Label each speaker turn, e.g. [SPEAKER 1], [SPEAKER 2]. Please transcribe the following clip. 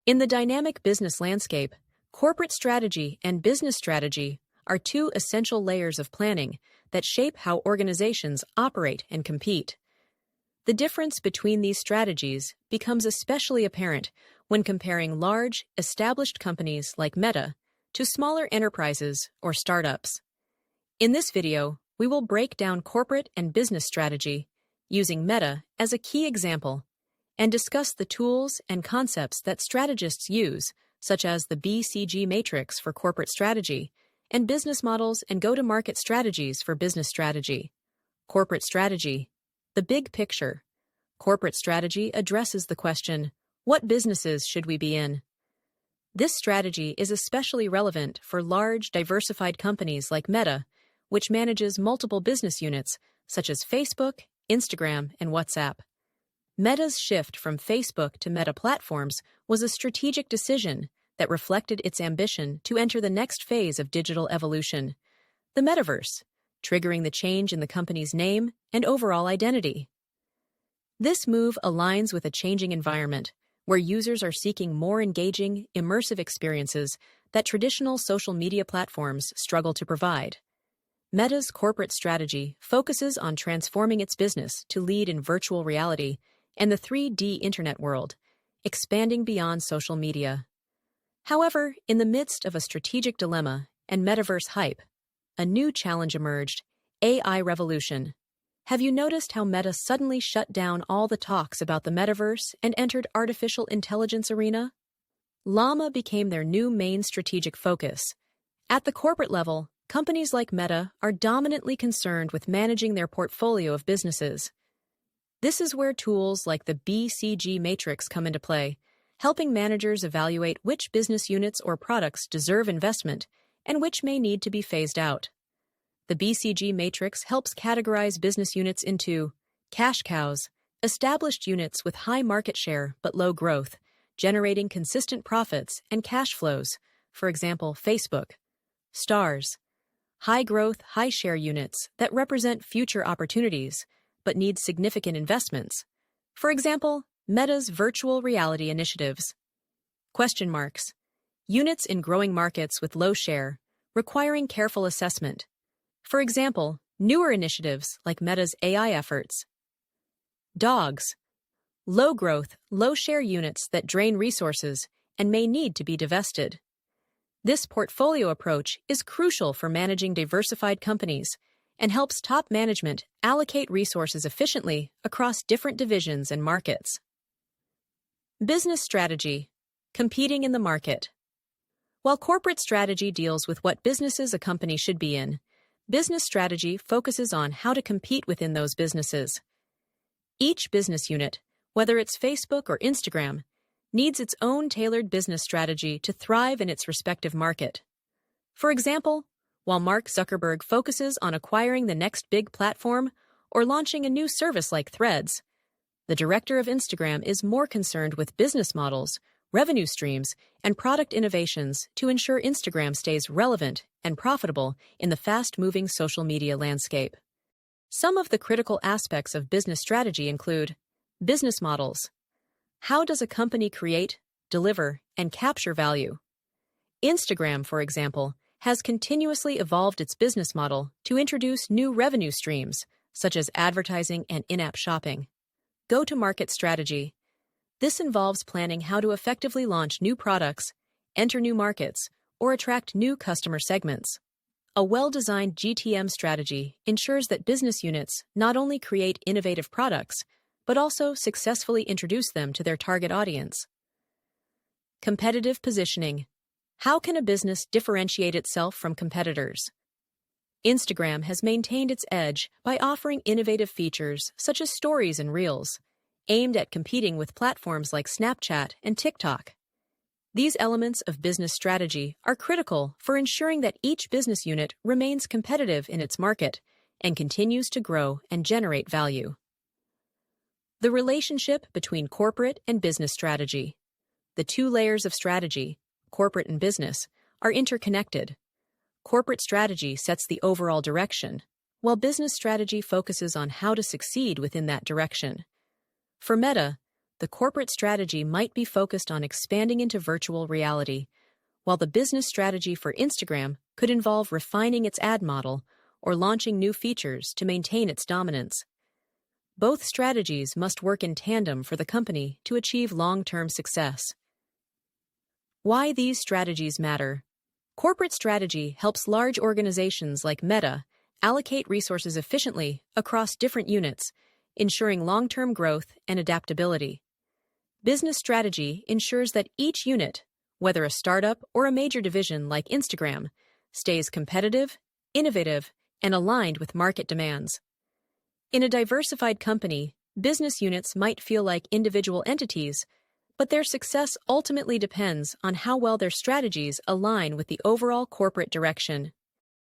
[SPEAKER 1] In the dynamic business landscape, corporate strategy and business strategy are two essential layers of planning that shape how organizations operate and compete. The difference between these strategies becomes especially apparent when comparing large, established companies like Meta to smaller enterprises or startups. In this video, we will break down corporate and business strategy using Meta as a key example and discuss the tools and concepts that strategists use, such as the BCG matrix for corporate strategy and business models and go-to-market strategies for business strategy. Corporate strategy, the big picture. Corporate strategy addresses the question, what businesses should we be in? This strategy is especially relevant for large, diversified companies like Meta, which manages multiple business units such as Facebook, Instagram, and WhatsApp. Meta's shift from Facebook to Meta Platforms was a strategic decision that reflected its ambition to enter the next phase of digital evolution, the metaverse, triggering the change in the company's name and overall identity. This move aligns with a changing environment where users are seeking more engaging, immersive experiences that traditional social media platforms struggle to provide. Meta's corporate strategy focuses on transforming its business to lead in virtual reality and the 3D internet world, expanding beyond social media. However, in the midst of a strategic dilemma and metaverse hype, a new challenge emerged: AI revolution. Have you noticed how Meta suddenly shut down all the talks about the metaverse and entered artificial intelligence arena? Llama became their new main strategic focus. At the corporate level, companies like Meta are dominantly concerned with managing their portfolio of businesses. This is where tools like the BCG matrix come into play, helping managers evaluate which business units or products deserve investment and which may need to be phased out. The BCG matrix helps categorize business units into cash cows, established units with high market share but low growth, generating consistent profits and cash flows, for example, Facebook; stars, high growth, high share units that represent future opportunities but need significant investments, for example, Meta's virtual reality initiatives; question marks, units in growing markets with low share, requiring careful assessment, for example, newer initiatives like Meta's AI efforts; dogs, low growth, low share units that drain resources and may need to be divested. This portfolio approach is crucial for managing diversified companies and helps top management allocate resources efficiently across different divisions and markets. Business strategy, competing in the market. While corporate strategy deals with what businesses a company should be in, business strategy focuses on how to compete within those businesses. Each business unit, whether it's Facebook or Instagram, needs its own tailored business strategy to thrive in its respective market. For example, while Mark Zuckerberg focuses on acquiring the next big platform or launching a new service like Threads, the director of Instagram is more concerned with business models, revenue streams, and product innovations to ensure Instagram stays relevant and profitable in the fast-moving social media landscape. Some of the critical aspects of business strategy include business models. How does a company create, deliver, and capture value? Instagram, for example, has continuously evolved its business model to introduce new revenue streams, such as advertising and in-app shopping. Go-to-market strategy. This involves planning how to effectively launch new products, enter new markets, or attract new customer segments. A well-designed GTM strategy ensures that business units not only create innovative products, but also successfully introduce them to their target audience. Competitive positioning. How can a business differentiate itself from competitors? Instagram has maintained its edge by offering innovative features such as stories and reels, aimed at competing with platforms like Snapchat and TikTok. These elements of business strategy are critical for ensuring that each business unit remains competitive in its market and continues to grow and generate value. The relationship between corporate and business strategy. The two layers of strategy, corporate and business, are interconnected. Corporate strategy sets the overall direction, while business strategy focuses on how to succeed within that direction. For Meta, the corporate strategy might be focused on expanding into virtual reality, while the business strategy for Instagram could involve refining its ad model or launching new features to maintain its dominance. Both strategies must work in tandem for the company to achieve long-term success. Why these strategies matter. Corporate strategy helps large organizations like Meta allocate resources efficiently across different units, ensuring long-term growth and adaptability. Business strategy ensures that each unit, whether a startup or a major division like Instagram, stays competitive, innovative, and aligned with market demands. In a diversified company, business units might feel like individual entities, but their success ultimately depends on how well their strategies align with the overall corporate direction.